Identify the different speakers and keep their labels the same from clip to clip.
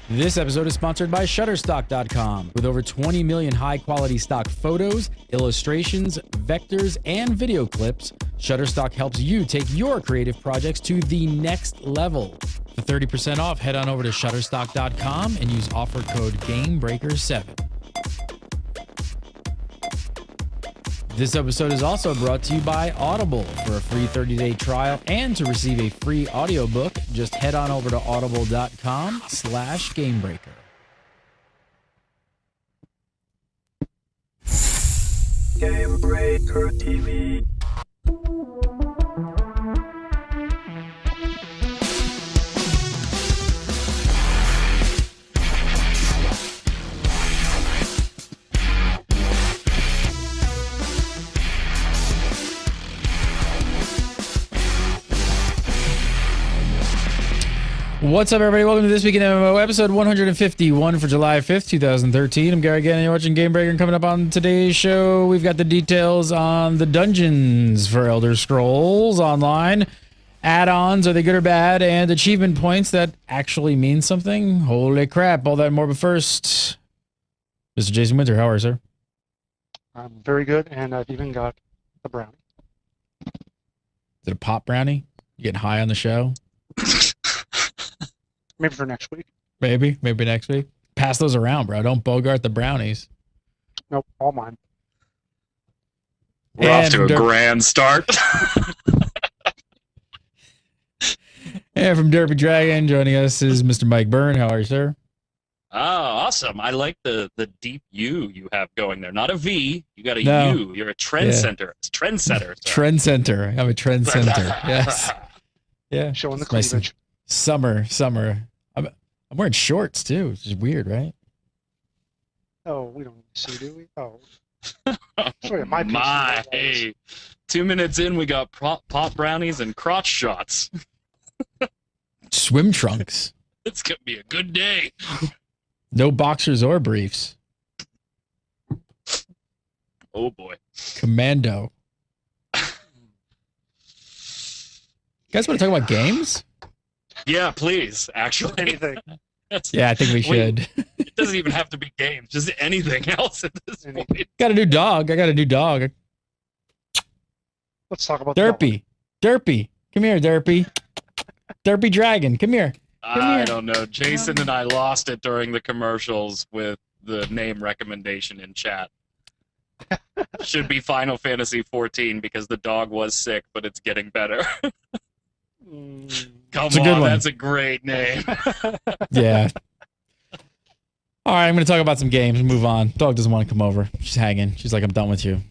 Speaker 1: This episode is sponsored by Shutterstock.com. With over 20 million high-quality stock photos, illustrations, vectors, and video clips, Shutterstock helps you take your creative projects to the next level. For 30% off, head on over to Shutterstock.com and use offer code GAMEBREAKER7. This episode is also brought to you by Audible. For a free 30-day trial and to receive a free audiobook, just head on over to audible.com/gamebreaker.
Speaker 2: Gamebreaker TV.
Speaker 1: What's up, everybody? Welcome to This Week in MMO, episode 151 for July 5th, 2013. I'm Gary again, and you're watching Gamebreaker. And coming up on today's show, we've got the details on the dungeons for Elder Scrolls Online. Add-ons, are they good or bad? And achievement points that actually mean something. Holy crap, all that and more. But first, Mr. Jason Winter, how are you, sir?
Speaker 3: I'm very good, and I've even got a brownie.
Speaker 1: Is it a pop brownie? You getting high on the show?
Speaker 3: Maybe for next week.
Speaker 1: Maybe next week. Pass those around, bro. Don't bogart the brownies.
Speaker 3: Nope, all mine.
Speaker 4: We're off to a grand start.
Speaker 1: And from Derpy Dragon, joining us is Mr. Mike Byrne. How are you, sir?
Speaker 4: Oh, awesome. I like the deep U you have going there. Not a V. You got a
Speaker 1: No.
Speaker 4: U. You're a trendsetter. It's trendsetter.
Speaker 1: Trendsetter. I'm a trendsetter. Yes. Yeah.
Speaker 3: Showing the
Speaker 1: It's nice and
Speaker 3: cleavage.
Speaker 1: Summer. I'm wearing shorts too, which is weird, right?
Speaker 3: Oh, we don't see, do we? Oh. Sorry, my piece
Speaker 4: My,
Speaker 3: is like
Speaker 4: hey. 2 minutes in, we got pop brownies and crotch shots.
Speaker 1: Swim trunks.
Speaker 4: It's going to be a good day.
Speaker 1: No boxers or briefs.
Speaker 4: Oh, boy.
Speaker 1: Commando. You guys want to talk about games?
Speaker 4: Yeah, please, actually.
Speaker 3: anything.
Speaker 1: Yeah, I think we should.
Speaker 4: It doesn't even have to be games. Just anything else at this point.
Speaker 1: Got a new dog. I got a new dog.
Speaker 3: Let's talk about
Speaker 1: Derpy. Derpy. Come here, Derpy. Derpy Dragon. Come here.
Speaker 4: I don't know. Jason and I lost it during the commercials with the name recommendation in chat. Should be Final Fantasy XIV because the dog was sick, but it's getting better. Come
Speaker 1: It's a good
Speaker 4: on,
Speaker 1: one.
Speaker 4: that's a great name.
Speaker 1: Yeah. All right, I'm going to talk about some games and move on. Dog doesn't want to come over. She's hanging. She's like, I'm done with you.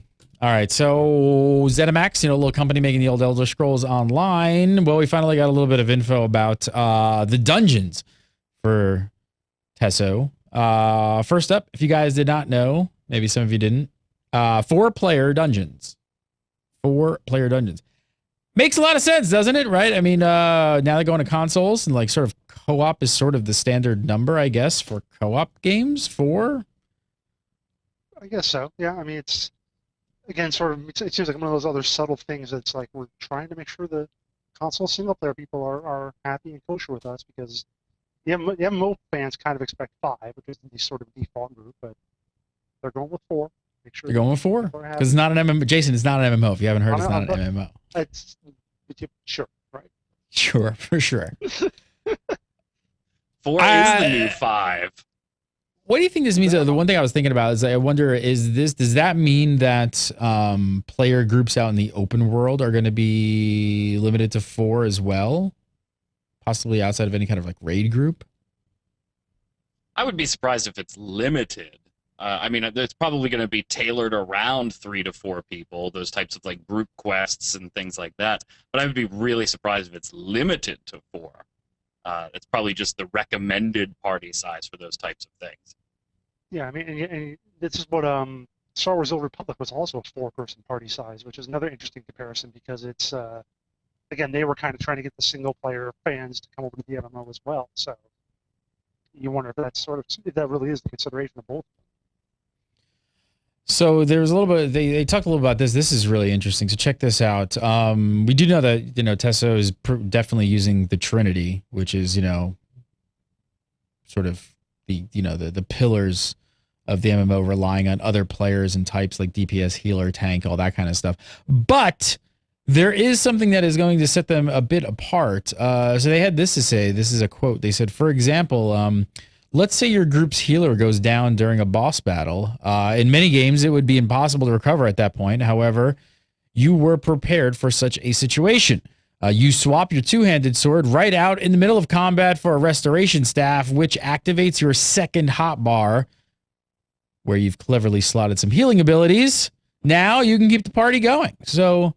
Speaker 1: All right, so ZeniMax, a little company making the old Elder Scrolls Online. Well, we finally got a little bit of info about the dungeons for Tesso. First up, if you guys did not know, maybe some of you didn't, 4-player dungeons. 4-player dungeons. Makes a lot of sense, doesn't it? Right? I mean, now they're going to consoles and like sort of co-op is sort of the standard number, I guess, for co-op games. 4.
Speaker 3: I guess so. Yeah, I mean, it's, again, sort of, it seems like one of those other subtle things that's like we're trying to make sure the console single-player people are happy and kosher with us because the MMO fans kind of expect 5, which is the sort of default group, but they're going with 4. Make sure
Speaker 1: They're going with 4
Speaker 3: people are happy.
Speaker 1: because it's not an MMO. Jason, it's not an MMO. If you haven't heard, it's
Speaker 3: I'm
Speaker 1: not an MMO.
Speaker 3: It's sure, right?
Speaker 1: Sure, for sure.
Speaker 4: 4 is the new 5.
Speaker 1: What do you think this means? The one thing I was thinking about is I wonder, does that mean that player groups out in the open world are going to be limited to 4 as well? Possibly outside of any kind of like raid group?
Speaker 4: I would be surprised if it's limited. I mean, it's probably going to be tailored around 3 to 4 people, those types of like group quests and things like that. But I would be really surprised if it's limited to 4. It's probably just the recommended party size for those types of things.
Speaker 3: Yeah, I mean, and this is what Star Wars: Old Republic was also a 4-person party size, which is another interesting comparison because it's again they were kind of trying to get the single-player fans to come over to the MMO as well. So you wonder if that's if that really is the consideration of both.
Speaker 1: So there's a little bit, they talked a little about this. This is really interesting. So check this out. We do know that, Tesso is definitely using the Trinity, which is, sort of the pillars of the MMO, relying on other players and types like DPS, healer, tank, all that kind of stuff. But there is something that is going to set them a bit apart. So they had this to say. This is a quote. They said, for example, let's say your group's healer goes down during a boss battle. In many games, it would be impossible to recover at that point. However, you were prepared for such a situation. You swap your two-handed sword right out in the middle of combat for a restoration staff, which activates your second hotbar, where you've cleverly slotted some healing abilities. Now you can keep the party going. So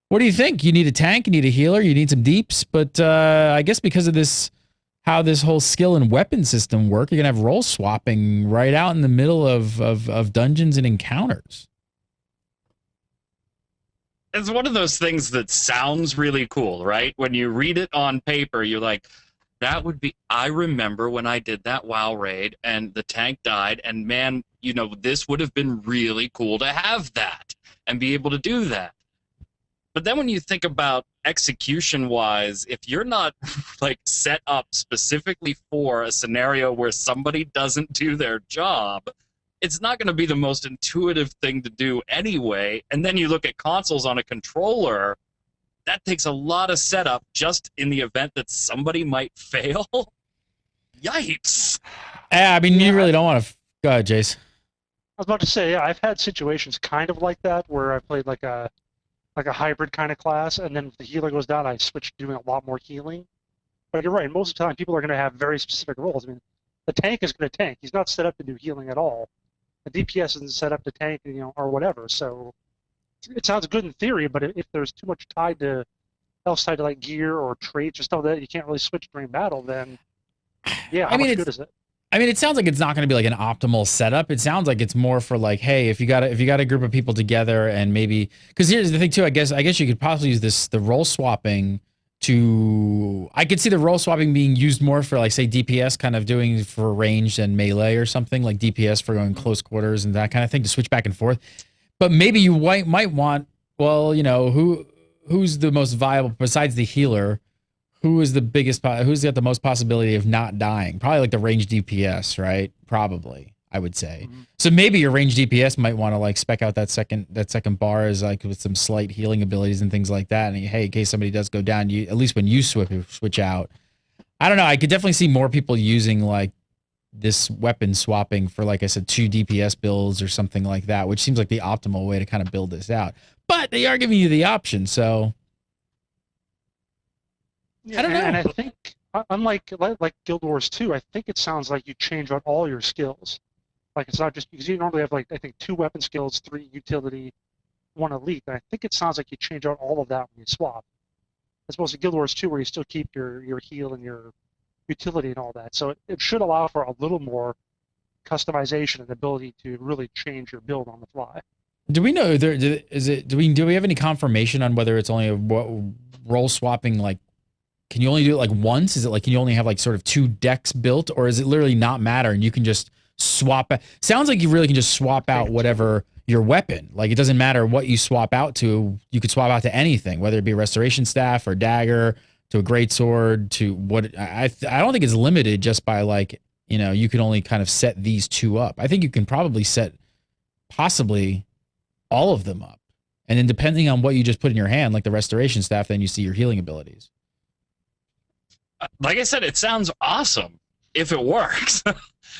Speaker 1: what do you think? You need a tank, you need a healer, you need some deeps, but I guess because of this, how this whole skill and weapon system work, you're going to have role swapping right out in the middle of dungeons and encounters.
Speaker 4: It's one of those things that sounds really cool, right? When you read it on paper, you're like, that would be, I remember when I did that WoW raid and the tank died, and man, this would have been really cool to have that and be able to do that. But then when you think about execution-wise, if you're not like set up specifically for a scenario where somebody doesn't do their job, it's not going to be the most intuitive thing to do anyway. And then you look at consoles on a controller, that takes a lot of setup just in the event that somebody might fail. Yikes.
Speaker 1: Yeah, I mean, you really don't want to... Go ahead, Jace.
Speaker 3: I was about to say, yeah, I've had situations kind of like that where I played like a hybrid kind of class, and then if the healer goes down, I switch to doing a lot more healing. But you're right, most of the time people are going to have very specific roles. I mean, the tank is going to tank. He's not set up to do healing at all. The DPS isn't set up to tank, or whatever. So it sounds good in theory, but if there's too much tied to like gear or traits or stuff that you can't really switch during battle, then yeah, how much good is it?
Speaker 1: I mean, it sounds like it's not going to be like an optimal setup. It sounds like it's more for like, hey, if you got a group of people together, and maybe, because here's the thing too, I guess you could possibly use the role swapping to, I could see the role swapping being used more for like, say, DPS kind of doing for ranged and melee or something, like DPS for going close quarters and that kind of thing, to switch back and forth. But maybe you might want, well, who's the most viable besides the healer? Who's got the most possibility of not dying? Probably like the ranged DPS, right? Probably, I would say. Mm-hmm. So maybe your ranged DPS might want to like spec out that second bar as like with some slight healing abilities and things like that. And hey, in case somebody does go down, at least when you switch out. I don't know. I could definitely see more people using like this weapon swapping for, like I said, 2 DPS builds or something like that, which seems like the optimal way to kind of build this out. But they are giving you the option, so.
Speaker 3: Yeah, I don't know. And I think, unlike like Guild Wars 2, I think it sounds like you change out all your skills. Like, it's not just, because you normally have, like, I think 2 weapon skills, 3 utility, 1 elite. And I think it sounds like you change out all of that when you swap. As opposed to Guild Wars 2, where you still keep your heal and your utility and all that. So it should allow for a little more customization and ability to really change your build on the fly.
Speaker 1: Do we know, do we have any confirmation on whether it's only a role swapping, like, can you only do it like once? Is it like, can you only have like sort of 2 decks built, or is it literally not matter and you can just swap? Sounds like you really can just swap out whatever your weapon. Like, it doesn't matter what you swap out to. You could swap out to anything, whether it be a restoration staff or dagger to a greatsword to what. I don't think it's limited just by like, you can only kind of set these 2 up. I think you can probably set possibly all of them up, and then depending on what you just put in your hand, like the restoration staff, then you see your healing abilities.
Speaker 4: Like I said, it sounds awesome if it works,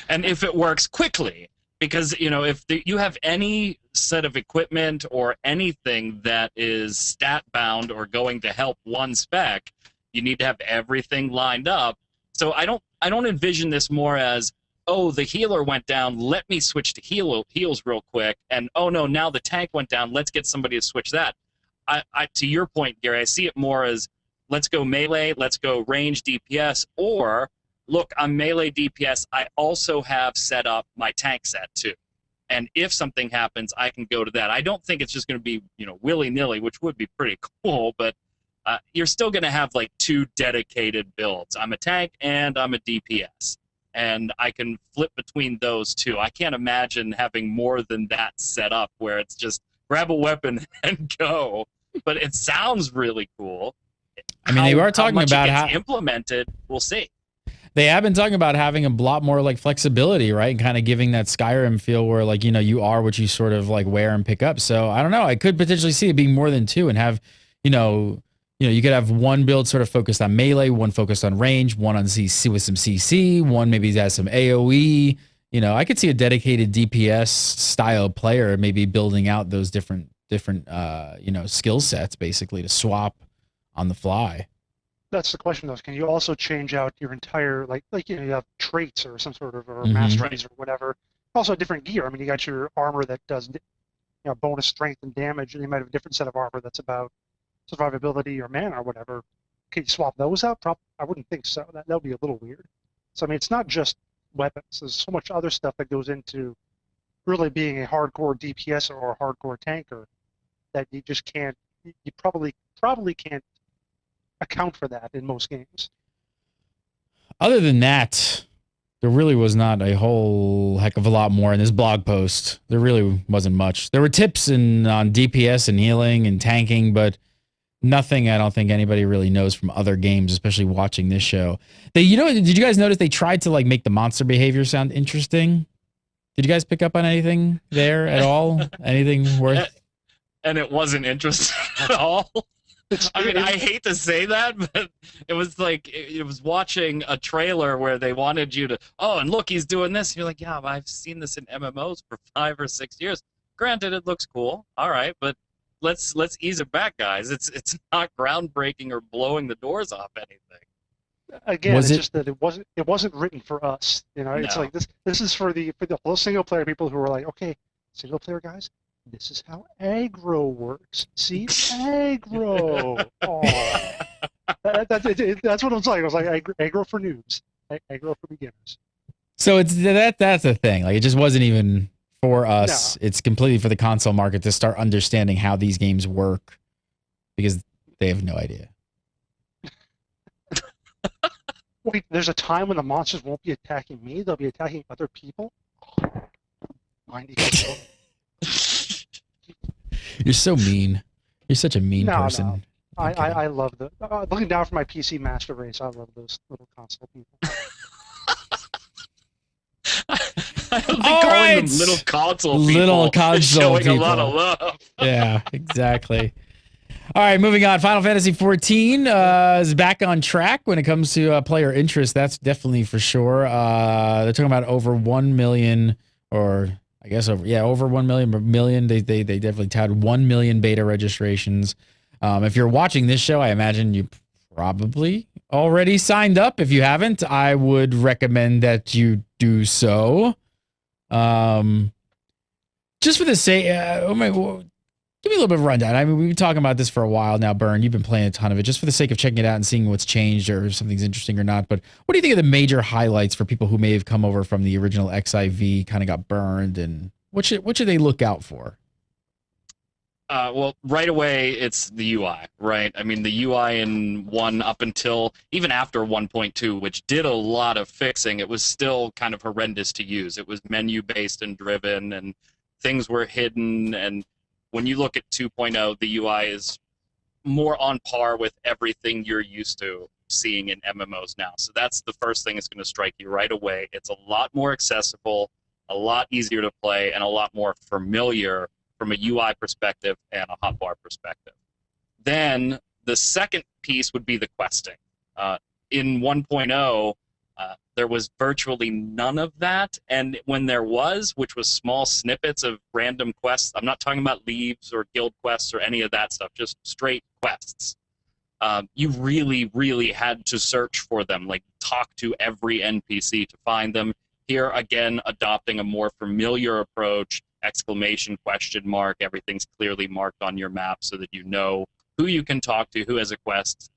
Speaker 4: and if it works quickly. Because, if you have any set of equipment or anything that is stat-bound or going to help one spec, you need to have everything lined up. So I don't envision this more as, oh, the healer went down, let me switch to heals real quick, and oh no, now the tank went down, let's get somebody to switch that. To your point, Gary, I see it more as, let's go melee, let's go range DPS, or look, I'm melee DPS, I also have set up my tank set too. And if something happens, I can go to that. I don't think it's just going to be, willy-nilly, which would be pretty cool, but you're still going to have like 2 dedicated builds. I'm a tank and I'm a DPS. And I can flip between those 2. I can't imagine having more than that set up where it's just grab a weapon and go. But it sounds really cool.
Speaker 1: I mean, they are talking about how
Speaker 4: implemented. We'll see.
Speaker 1: They have been talking about having a lot more like flexibility, right? And kind of giving that Skyrim feel where like, you are what you sort of like wear and pick up. So I don't know. I could potentially see it being more than two and have, you could have one build sort of focused on melee, one focused on range, one on CC with some CC, one maybe has some AoE. I could see a dedicated DPS style player maybe building out those different skill sets basically to swap on the fly.
Speaker 3: That's the question, though. Can you also change out your entire you have traits or some sort of or
Speaker 1: Mhm.
Speaker 3: masteries or whatever? Also, different gear. I mean, you got your armor that does bonus strength and damage, and you might have a different set of armor that's about survivability or mana or whatever. Can you swap those out? I wouldn't think so. That would be a little weird. So I mean, it's not just weapons. There's so much other stuff that goes into really being a hardcore DPS or a hardcore tanker that you just can't. You probably can't account for that in most games.
Speaker 1: Other than that, there really was not a whole heck of a lot more in this blog post. There really wasn't much. There were tips on DPS and healing and tanking, but nothing I don't think anybody really knows from other games, especially watching this show. Did you guys notice they tried to like make the monster behavior sound interesting? Did you guys pick up on anything there at all? Anything worth?
Speaker 4: And it wasn't interesting at all. I mean, I hate to say that, but it was like it was watching a trailer where they wanted you to, and look, he's doing this. And you're like, yeah, but I've seen this in MMOs for 5 or 6 years. Granted, it looks cool. All right, but let's ease it back, guys. It's not groundbreaking or blowing the doors off anything.
Speaker 3: Again, it's just that it wasn't written for us. It's
Speaker 4: No.
Speaker 3: like this is for the whole single player people who are like, okay, single player guys, this is how aggro works. See, aggro. That's what it was like. I was like, aggro for noobs, aggro for beginners.
Speaker 1: So it's that's the thing. Like it just wasn't even for us.
Speaker 3: No.
Speaker 1: It's completely for the console market to start understanding how these games work because they have no idea.
Speaker 3: Wait, there's a time when the monsters won't be attacking me; they'll be attacking other people. Mind you.
Speaker 1: You're so mean. You're such a mean person.
Speaker 3: No. I love looking down from my PC master race. I love those little console people.
Speaker 4: I don't think calling them little console people is showing a lot of love.
Speaker 1: Yeah, exactly. All right, moving on. Final Fantasy XIV is back on track when it comes to player interest. That's definitely for sure. They're talking about over 1 million, or I guess over 1 million. They definitely touted 1 million beta registrations. If you're watching this show, I imagine you probably already signed up. If you haven't, I would recommend that you do so. Just for the sake, give me a little bit of a rundown. I mean, we've been talking about this for a while now, Byrne. You've been playing a ton of it just for the sake of checking it out and seeing what's changed or if something's interesting or not. But what do you think of the major highlights for people who may have come over from the original XIV, kind of got burned, and what should they look out for?
Speaker 4: Well, right away, it's the UI, right? I mean, the UI in 1 up until, even after 1.2, which did a lot of fixing, it was still kind of horrendous to use. It was menu-based and driven, and things were hidden, and when you look at 2.0, the UI is more on par with everything you're used to seeing in MMOs now. So that's the first thing that's going to strike you right away. It's a lot more accessible, a lot easier to play, and a lot more familiar from a UI perspective and a hotbar perspective. Then the second piece would be the questing. In 1.0, there was virtually none of that, and when there was, which was small snippets of random quests, I'm not talking about leaves or guild quests or any of that stuff, just straight quests. You really, really had to search for them, like talk to every NPC to find them. Here, again, adopting a more familiar approach, exclamation, question mark, everything's clearly marked on your map so that you know who you can talk to, who has a quest.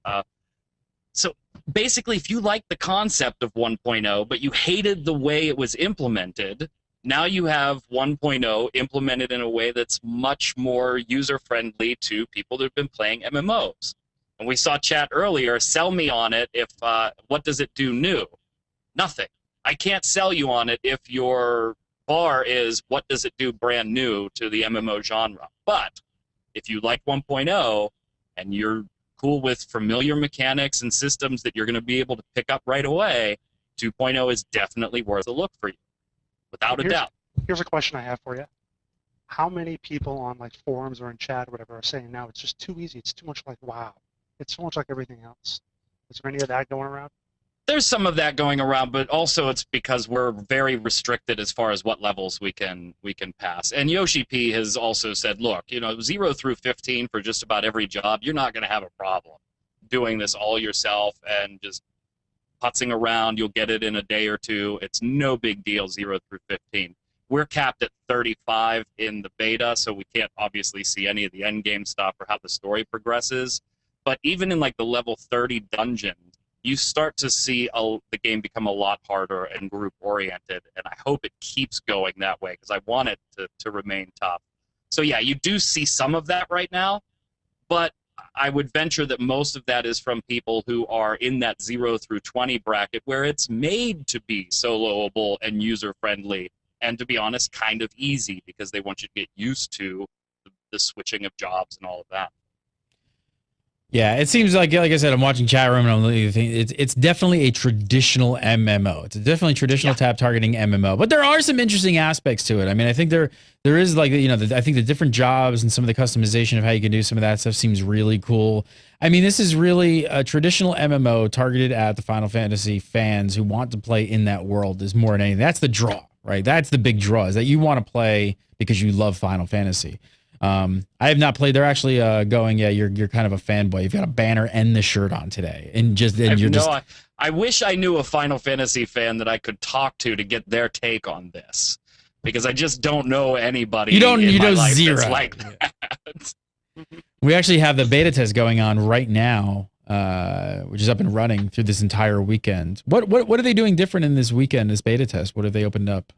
Speaker 4: So basically, if you like the concept of 1.0, but you hated the way it was implemented, now you have 1.0 implemented in a way that's much more user-friendly to people that have been playing MMOs. And we saw chat earlier, sell me on it if, what does it do new? Nothing. I can't sell you on it if your bar is, what does it do brand new to the MMO genre? But if you like 1.0 and you're cool with familiar mechanics and systems that you're going to be able to pick up right away, 2.0 is definitely worth a look for you, without a doubt.
Speaker 3: Here's a question I have for you. How many people on like forums or in chat or whatever are saying now it's just too easy, it's too much like WoW, it's so much like everything else? Is there any of that going around?
Speaker 4: There's some of that going around, but also it's because we're very restricted as far as what levels we can pass. And Yoshi P has also said, look, 0 through 15 for just about every job, you're not going to have a problem doing this all yourself and just putzing around. You'll get it in a day or two. It's no big deal, 0 through 15. We're capped at 35 in the beta, so we can't obviously see any of the end game stuff or how the story progresses. But even in like the level 30 dungeon, you start to see the game become a lot harder and group-oriented, and I hope it keeps going that way because I want it to remain tough. So yeah, you do see some of that right now, but I would venture that most of that is from people who are in that 0 through 20 bracket where it's made to be soloable and user-friendly, and to be honest, kind of easy because they want you to get used to the switching of jobs and all of that.
Speaker 1: Yeah, it seems like I said, I'm watching chat room and I'm thinking it's definitely a traditional MMO. It's definitely traditional tab targeting MMO, but there are some interesting aspects to it. I mean, I think there is like I think the different jobs and some of the customization of how you can do some of that stuff seems really cool. I mean, this is really a traditional MMO targeted at the Final Fantasy fans who want to play in that world. Is more than anything. That's the draw, right? That's the big draw, is that you want to play because you love Final Fantasy. I have not played. They're actually going. Yeah, you're kind of a fanboy. You've got a banner and the shirt on today, and
Speaker 4: I wish I knew a Final Fantasy fan that I could talk to get their take on this, because I just don't know anybody. You know
Speaker 1: zero.
Speaker 4: That's like that.
Speaker 1: We actually have the beta test going on right now, which is up and running through this entire weekend. What are they doing different in this weekend? This beta test. What have they opened up?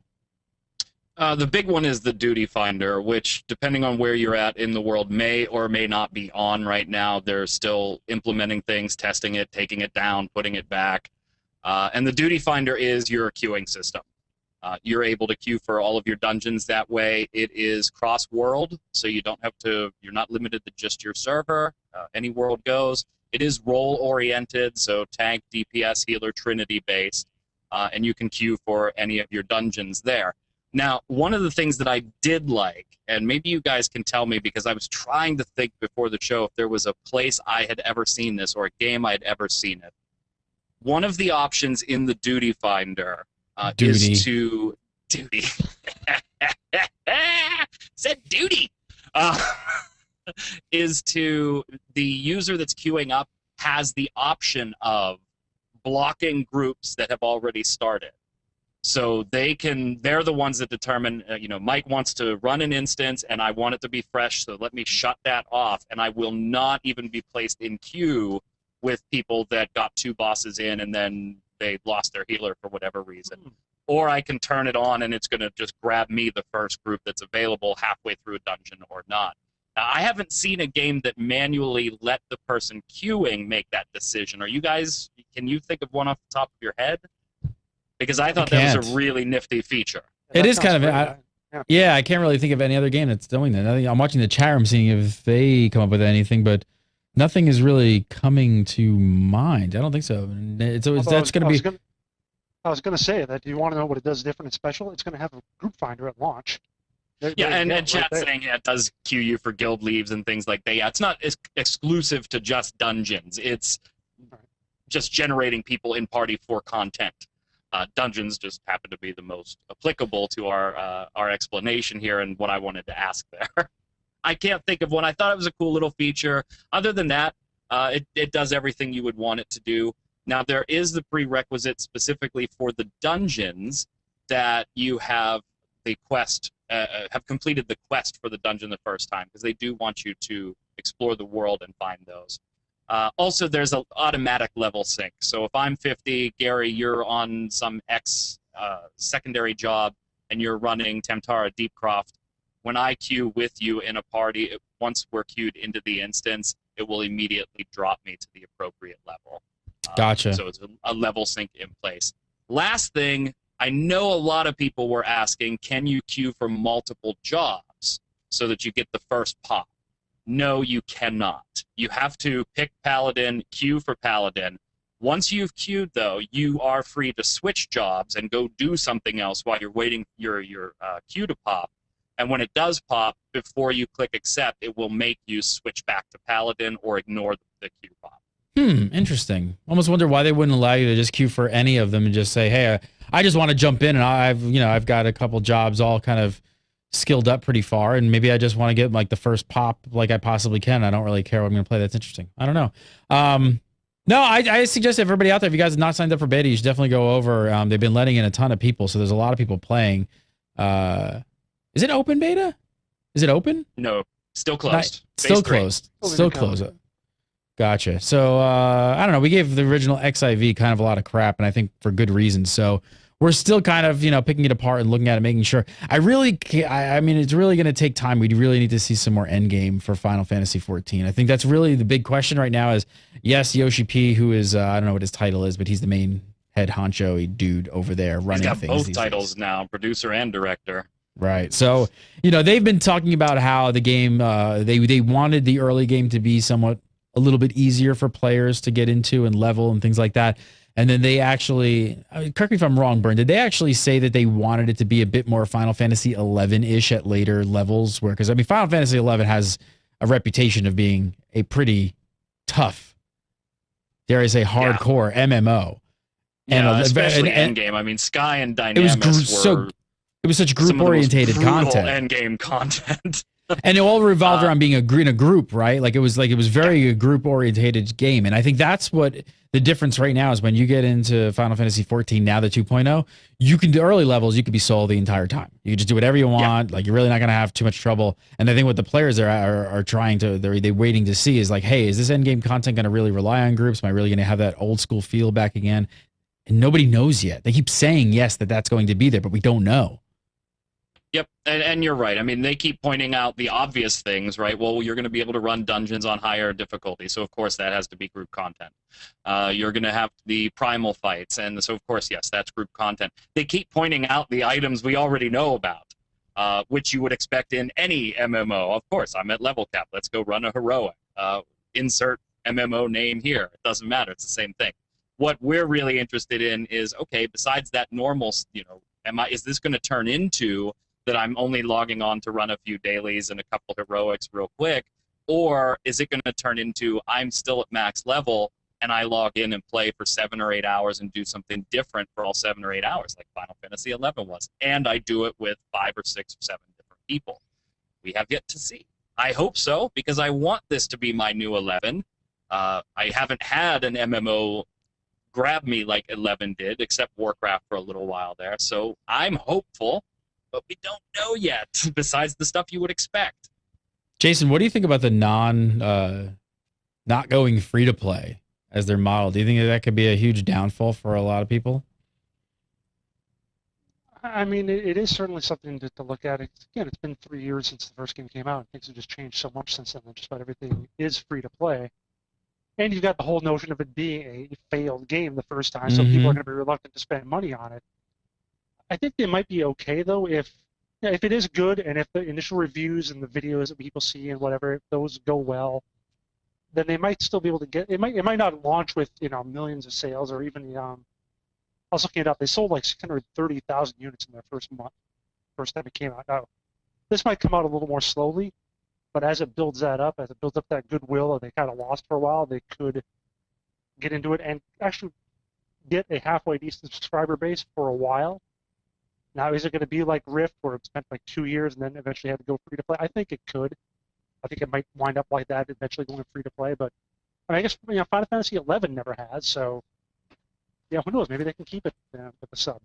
Speaker 4: The big one is the Duty Finder, which, depending on where you're at in the world, may or may not be on right now. They're still implementing things, testing it, taking it down, putting it back. And the Duty Finder is your queuing system. You're able to queue for all of your dungeons that way. It is cross-world, so you're not limited to just your server. Any world goes. It is role-oriented, so tank, DPS, healer, Trinity-based, and you can queue for any of your dungeons there. Now, one of the things that I did like, and maybe you guys can tell me because I was trying to think before the show if there was a place I had ever seen this or a game I had ever seen it. One of the options in the Duty Finder is to... Duty. Said duty! Is to... The user that's queuing up has the option of blocking groups that have already started. So they're the ones that determine, Mike wants to run an instance and I want it to be fresh, so let me shut that off. And I will not even be placed in queue with people that got 2 bosses in and then they lost their healer for whatever reason. Or I can turn it on and it's going to just grab me the first group that's available halfway through a dungeon or not. Now, I haven't seen a game that manually let the person queuing make that decision. Can you think of one off the top of your head? Because I thought that was a really nifty feature.
Speaker 1: It is kind of, I can't really think of any other game that's doing that. I'm watching the chat room, seeing if they come up with anything, but nothing is really coming to mind. I don't think so. That's going to be.
Speaker 3: I was going to say that. Do you want to know what it does different and special? It's going to have a group finder at launch.
Speaker 4: And chat saying it does queue you for guild leaves and things like that. Yeah, it's not exclusive to just dungeons. It's just generating people in party for content. Dungeons just happen to be the most applicable to our explanation here and what I wanted to ask there. I can't think of one. I thought it was a cool little feature. Other than that, it does everything you would want it to do. Now, there is the prerequisite specifically for the dungeons that you have the quest, have completed the quest for the dungeon the first time, because they do want you to explore the world and find those. Also, there's an automatic level sync. So if I'm 50, Gary, you're on some secondary job, and you're running Tamtara Deepcroft, when I queue with you in a party, once we're queued into the instance, it will immediately drop me to the appropriate level.
Speaker 1: Gotcha.
Speaker 4: So it's a level sync in place. Last thing, I know a lot of people were asking, can you queue for multiple jobs so that you get the first pop? No, you cannot. You have to pick Paladin, queue for Paladin, Once you've queued, though, you are free to switch jobs and go do something else while you're waiting for your queue to pop. And when it does pop, before you click accept, it will make you switch back to Paladin or ignore the queue pop.
Speaker 1: Interesting. Almost wonder why they wouldn't allow you to just queue for any of them and just say, hey, I just want to jump in and I've got a couple jobs all kind of skilled up pretty far, and maybe I just want to get like the first pop like I possibly can. I don't really care what I'm going to play. That's interesting. I don't know. No, I suggest everybody out there, if you guys have not signed up for beta, you should definitely go over. They've been letting in a ton of people, so there's a lot of people playing. Is it open beta? Is it open?
Speaker 4: No, still closed.
Speaker 1: Still closed. Still closed. Gotcha. So, I don't know. We gave the original XIV kind of a lot of crap, and I think for good reasons. So we're still kind of, picking it apart and looking at it, making sure. I mean, it's really going to take time. We really need to see some more end game for Final Fantasy XIV. I think that's really the big question right now is, yes, Yoshi P, who is, I don't know what his title is, but he's the main head honcho dude over there running things.
Speaker 4: He's got both titles now, producer and director.
Speaker 1: Right. So, they've been talking about how the game, they wanted the early game to be somewhat a little bit easier for players to get into and level and things like that. And then they actually, correct me if I'm wrong, Bern, did they actually say that they wanted it to be a bit more Final Fantasy 11-ish at later levels? Because, Final Fantasy 11 has a reputation of being a pretty tough, dare I say, hardcore MMO.
Speaker 4: And especially endgame. I mean, Sky and Dynamis
Speaker 1: it was such group-orientated content.
Speaker 4: Endgame content.
Speaker 1: And it all revolved around being in a group, right? It was very a group-orientated game. And I think that's what the difference right now is when you get into Final Fantasy XIV, now the 2.0, you can do early levels, you could be solo the entire time. You can just do whatever you want. You're really not going to have too much trouble. And I think what the players are trying to, they're waiting to see is hey, is this endgame content going to really rely on groups? Am I really going to have that old school feel back again? And nobody knows yet. They keep saying, yes, that's going to be there, but we don't know.
Speaker 4: Yep, and you're right. I mean, they keep pointing out the obvious things, right? Well, you're going to be able to run dungeons on higher difficulty, so of course that has to be group content. You're going to have the primal fights, and so of course, yes, that's group content. They keep pointing out the items we already know about, which you would expect in any MMO. Of course, I'm at level cap. Let's go run a heroic. Insert MMO name here. It doesn't matter. It's the same thing. What we're really interested in is, okay, besides that normal, is this going to turn into that I'm only logging on to run a few dailies and a couple heroics real quick, or is it going to turn into I'm still at max level and I log in and play for 7 or 8 hours and do something different for all 7 or 8 hours, like Final Fantasy XI was, and I do it with 5 or 6 or 7 different people? We have yet to see. I hope so, because I want this to be my new 11. I haven't had an MMO grab me like 11 did, except Warcraft for a little while there, so I'm hopeful. But we don't know yet, besides the stuff you would expect.
Speaker 1: Jason, what do you think about the not going free to play as their model? Do you think that could be a huge downfall for a lot of people?
Speaker 3: I mean, it is certainly something to look at. Again, it's been 3 years since the first game came out. Things have just changed so much since then. Just about everything is free to play. And you've got the whole notion of it being a failed game the first time, so people are going to be reluctant to spend money on it. I think they might be okay, though, if it is good and if the initial reviews and the videos that people see and whatever, if those go well, then they might still be able to get it. Might not launch with millions of sales or even I was looking it up. They sold like 630,000 units in their first time it came out. Now, this might come out a little more slowly, but as it builds that up, that goodwill that they kind of lost for a while, they could get into it and actually get a halfway decent subscriber base for a while. Now, is it going to be like Rift, where it spent like 2 years and then eventually had to go free to play? I think it could. I think it might wind up like that, eventually going free to play. But I guess Final Fantasy XI never has, so who knows? Maybe they can keep it with the sub.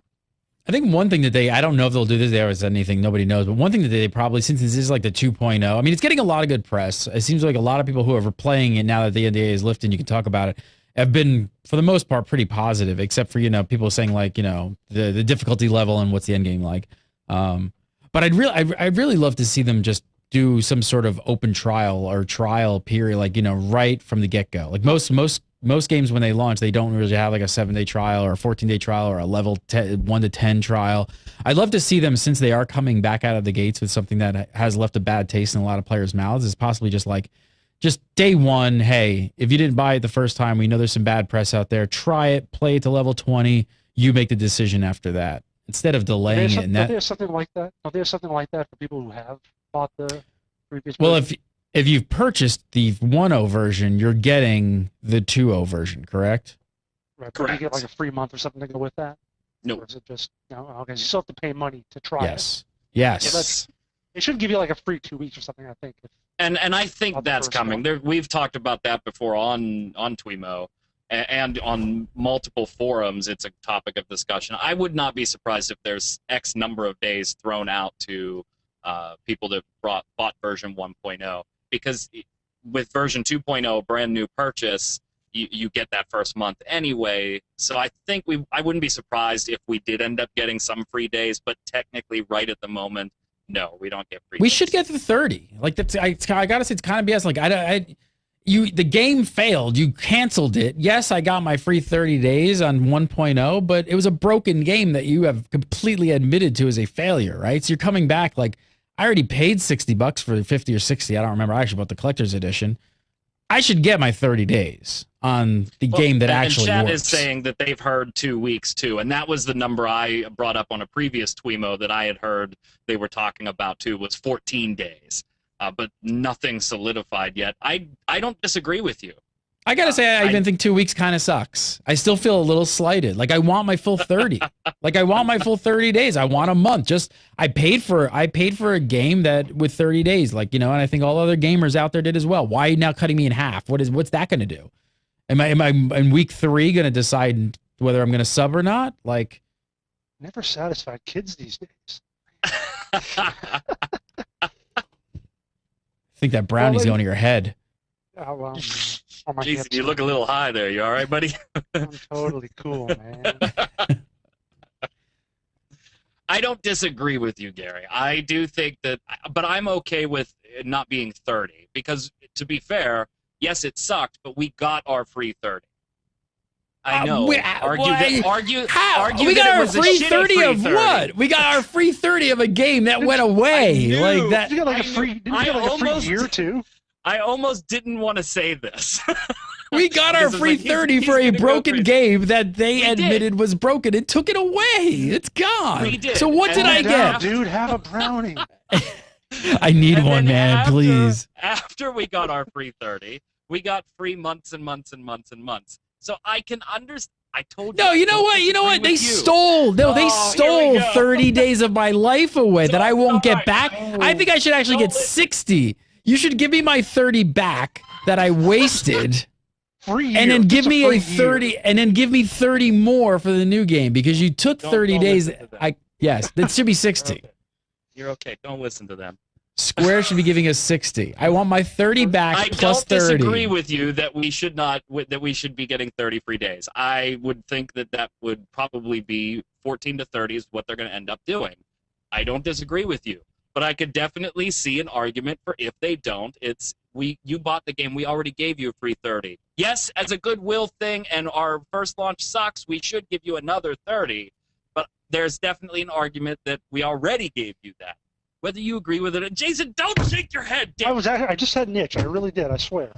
Speaker 1: I think one thing that I don't know if they'll do this there or anything, nobody knows, but one thing that they probably, since this is like the 2.0, I mean, it's getting a lot of good press. It seems like a lot of people who are playing it now that the NDA is lifted and you can talk about it, have been, for the most part, pretty positive, except for, people saying like, the difficulty level and what's the end game like. But I'd really love to see them just do some sort of open trial or trial period, like, right from the get-go. Like most games when they launch, they don't really have like a 7-day trial or a 14-day trial or a level 1 to 10 trial. I'd love to see them, since they are coming back out of the gates with something that has left a bad taste in a lot of players' mouths, is possibly just like just day one, hey, if you didn't buy it the first time, we know there's some bad press out there. Try it, play it to level 20. You make the decision after that instead of delaying it.
Speaker 3: Don't they have something like that? Don't they have something like that for people who have bought the previous
Speaker 1: Well,
Speaker 3: version?
Speaker 1: if you've purchased the 1.0 version, you're getting the 2.0 version, correct?
Speaker 3: Right,
Speaker 4: Correct.
Speaker 3: you get like a free month or something to go with that?
Speaker 4: No.
Speaker 3: Or is it just, okay, you still have to pay money to try it.
Speaker 1: Yes. Yes.
Speaker 4: Yes.
Speaker 3: It should give you like a free 2 weeks or something, I think.
Speaker 4: And I think
Speaker 3: Not the
Speaker 4: that's
Speaker 3: first
Speaker 4: coming.
Speaker 3: one.
Speaker 4: There, we've talked about that before on TWIMMO and on multiple forums. It's a topic of discussion. I would not be surprised if there's X number of days thrown out to people that bought version 1.0, because with version 2.0, brand new purchase, you get that first month anyway. So I think I wouldn't be surprised if we did end up getting some free days, but technically right at the moment, no, we don't get free
Speaker 1: We
Speaker 4: days.
Speaker 1: should get to 30. Like that's, I gotta say, it's kind of BS. Like the game failed. You canceled it. Yes, I got my free 30 days on 1.0, but it was a broken game that you have completely admitted to as a failure, right? So you're coming back like, I already paid $60 for 50 or 60. I don't remember. I actually bought the collector's edition. I should get my 30 days on the game that actually
Speaker 4: and Chad
Speaker 1: works.
Speaker 4: is saying that they've heard 2 weeks too, and that was the number I brought up on a previous TWIMMO that I had heard they were talking about too, was 14 days, but nothing solidified yet. I don't disagree with you.
Speaker 1: I gotta say, I even think 2 weeks kind of sucks. I still feel a little slighted. Like I want my full 30. Like I want my full 30 days. I want a month. Just I paid for a game that with 30 days. Like, and I think all other gamers out there did as well. Why are you now cutting me in half? What's that gonna do? Am I in week 3 gonna decide whether I'm gonna sub or not? Like,
Speaker 3: Never satisfied kids these days.
Speaker 1: I think that brownie's going to your head.
Speaker 3: On my
Speaker 4: Jeez,
Speaker 3: hips.
Speaker 4: you look a little high there. You all right, buddy?
Speaker 3: I'm totally cool, man.
Speaker 4: I don't disagree with you, Gary. I do think that, but I'm okay with it not being 30 because, to be fair, yes, it sucked, but we got our free 30. I know. Argue
Speaker 1: We got
Speaker 4: that it
Speaker 1: our
Speaker 4: was a
Speaker 1: free
Speaker 4: shitty
Speaker 1: 30
Speaker 4: free
Speaker 1: of
Speaker 4: 30.
Speaker 1: what? We got our free 30 of a game that went away.
Speaker 4: knew.
Speaker 1: Like that.
Speaker 3: Did you get like a free? Did you get like a free year too?
Speaker 4: I almost didn't want to say this.
Speaker 1: We got our
Speaker 4: Because it's
Speaker 1: free
Speaker 4: like, he's
Speaker 1: 30 for a
Speaker 4: gonna go
Speaker 1: broken
Speaker 4: crazy.
Speaker 1: game that they
Speaker 4: We did.
Speaker 1: admitted was broken and took it away. It's gone.
Speaker 4: We did.
Speaker 1: So what did
Speaker 4: And
Speaker 1: I
Speaker 3: Down,
Speaker 1: get?
Speaker 3: dude, have a brownie.
Speaker 1: I need
Speaker 4: And
Speaker 1: one,
Speaker 4: then
Speaker 1: man, please.
Speaker 4: After we got our free 30, we got free months and months and months and months. So I can understand. I told you.
Speaker 1: No, you
Speaker 4: I
Speaker 1: know
Speaker 4: don't
Speaker 1: what? You know what? They
Speaker 4: disagree with you.
Speaker 1: stole. No, they
Speaker 4: Oh, here we
Speaker 1: stole
Speaker 4: go.
Speaker 1: 30 days of my life away that I won't get
Speaker 4: Alright.
Speaker 1: back. I think I should actually get 60. You should give me my 30 back that I wasted.
Speaker 3: Free year.
Speaker 1: And then give
Speaker 3: It's
Speaker 1: me
Speaker 3: free
Speaker 1: a 30
Speaker 3: year.
Speaker 1: and then give me 30 more for the new game because you took
Speaker 4: Don't
Speaker 1: 30 days.
Speaker 4: listen to them.
Speaker 1: Yes, that should be 60.
Speaker 4: Okay. You're okay. Don't listen to them.
Speaker 1: Square should be giving us 60. I want my 30 back
Speaker 4: I
Speaker 1: plus
Speaker 4: don't
Speaker 1: 30.
Speaker 4: disagree with you that we should not that we should be getting 30 free days. I would think that would probably be 14 to 30 is what they're going to end up doing. I don't disagree with you, but I could definitely see an argument for if they don't. It's you bought the game, we already gave you a free 30. Yes, as a goodwill thing, and our first launch sucks, we should give you another 30. But there's definitely an argument that we already gave you that. Whether you agree with it, Jason, don't shake your head.
Speaker 3: I just had an itch. I really did. I swear.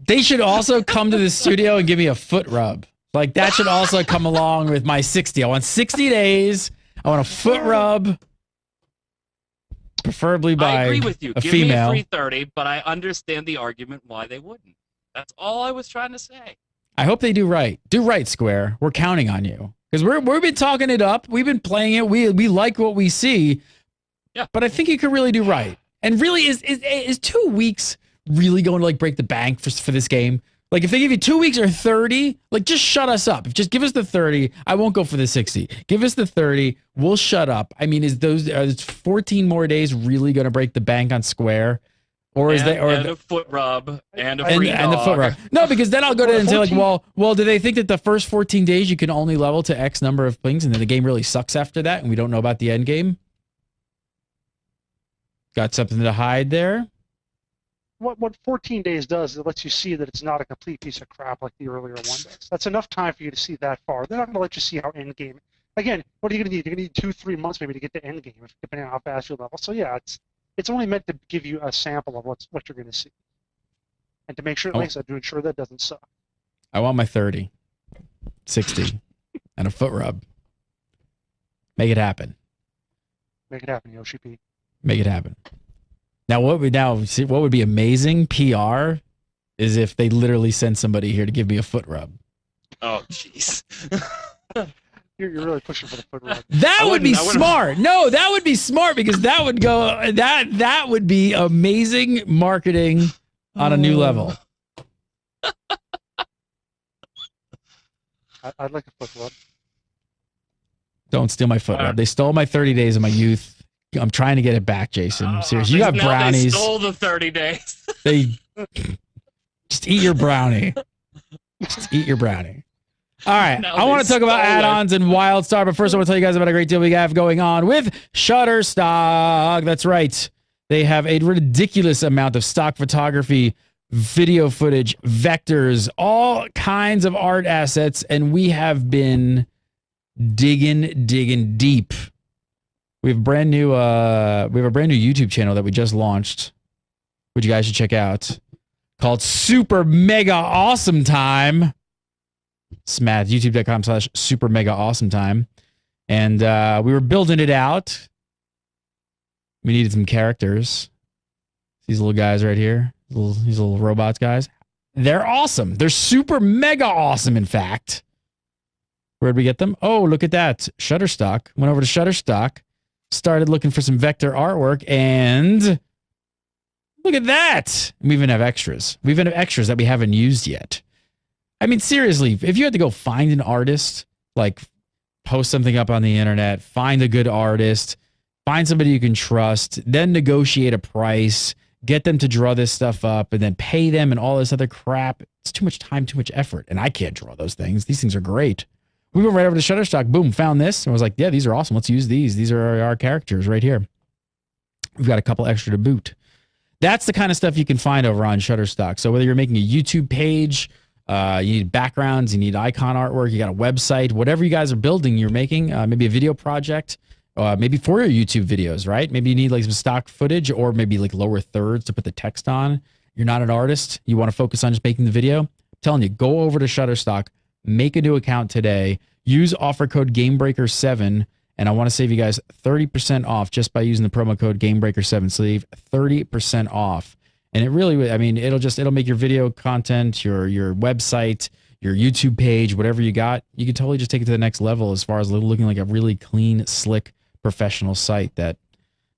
Speaker 1: They should also come to the studio and give me a foot rub. Like that should also come along with my 60. I want 60 days. I want a foot rub. Preferably by
Speaker 4: I agree with you.
Speaker 1: a
Speaker 4: Give me a
Speaker 1: female.
Speaker 4: free 30, but I understand the argument why they wouldn't. That's all I was trying to say.
Speaker 1: I hope they do right. Do right, Square. We're counting on you. Because we've been talking it up. We've been playing it. We like what we see.
Speaker 4: Yeah.
Speaker 1: But I think you could really do right. And really, is 2 weeks really going to like break the bank for this game? Like if they give you 2 weeks or 30, like just shut us up. Just give us the 30. I won't go for the 60. Give us the 30. We'll shut up. I mean, is 14 more days really going to break the bank on Square? Or is that
Speaker 4: and a foot rub and a
Speaker 1: and,
Speaker 4: free
Speaker 1: and the
Speaker 4: dog.
Speaker 1: foot rub? No, because then I'll go to and say like,
Speaker 3: 14
Speaker 1: well, do they think that the first 14 days you can only level to X number of things, and then the game really sucks after that, and we don't know about the end game? Got something to hide there?
Speaker 3: What 14 days does, it lets you see that it's not a complete piece of crap like the earlier one does. That's enough time for you to see that far. They're not going to let you see how end game. Again, what are you going to need? You're going to need 2-3 months maybe to get to end game, depending on how fast you level. So yeah, it's only meant to give you a sample of what you're going to see, and to make sure, like I said, to ensure that doesn't suck.
Speaker 1: I want my 30, 60, and a foot rub. Make it happen.
Speaker 3: Make it happen, Yoshi P.
Speaker 1: Make it happen. Now, what would be amazing PR is if they literally send somebody here to give me a foot rub.
Speaker 4: Oh, jeez.
Speaker 3: You're really pushing for the foot rub.
Speaker 1: That would be smart. No, that would be smart because that would go. That would be amazing marketing on a new level.
Speaker 3: I'd like a foot rub.
Speaker 1: Don't steal my foot rub. They stole my 30 days of my youth. I'm trying to get it back, Jason. Seriously, you got brownies.
Speaker 4: They stole the 30 days.
Speaker 1: They just eat your brownie. Just eat your brownie. All right, I want to talk about add-ons and WildStar, but first I want to tell you guys about a great deal we have going on with Shutterstock. That's right. They have a ridiculous amount of stock photography, video footage, vectors, all kinds of art assets, and we have been digging deep. We have a brand new YouTube channel that we just launched, which you guys should check out, called Super Mega Awesome Time. Smash youtube.com/super mega awesome time. And we were building it out. We needed some characters. These little guys right here, these little robots guys. They're awesome. They're super mega awesome, in fact. Where'd we get them? Oh, look at that. Shutterstock. Went over to Shutterstock, started looking for some vector artwork, and look at that. We even have extras. We even have extras that we haven't used yet. I mean, seriously, if you had to go find an artist, like post something up on the internet, find a good artist, find somebody you can trust, then negotiate a price, get them to draw this stuff up, and then pay them and all this other crap, it's too much time, too much effort. And I can't draw those things. These things are great. We went right over to Shutterstock, boom, found this, and was like, yeah, these are awesome. Let's use these. These are our characters right here. We've got a couple extra to boot. That's the kind of stuff you can find over on Shutterstock. So whether you're making a YouTube page, you need backgrounds, you need icon artwork, you got a website, whatever you guys are building, you're making, maybe a video project, maybe for your YouTube videos, right? Maybe you need like some stock footage or maybe like lower thirds to put the text on. You're not an artist. You want to focus on just making the video. I'm telling you, go over to Shutterstock, make a new account today, use offer code GameBreaker7, and I want to save you guys 30% off just by using the promo code GameBreaker7. Save 30% off. And it really, I mean, it'll make your video content, your website, your YouTube page, whatever you got, you can totally just take it to the next level as far as looking like a really clean, slick, professional site. That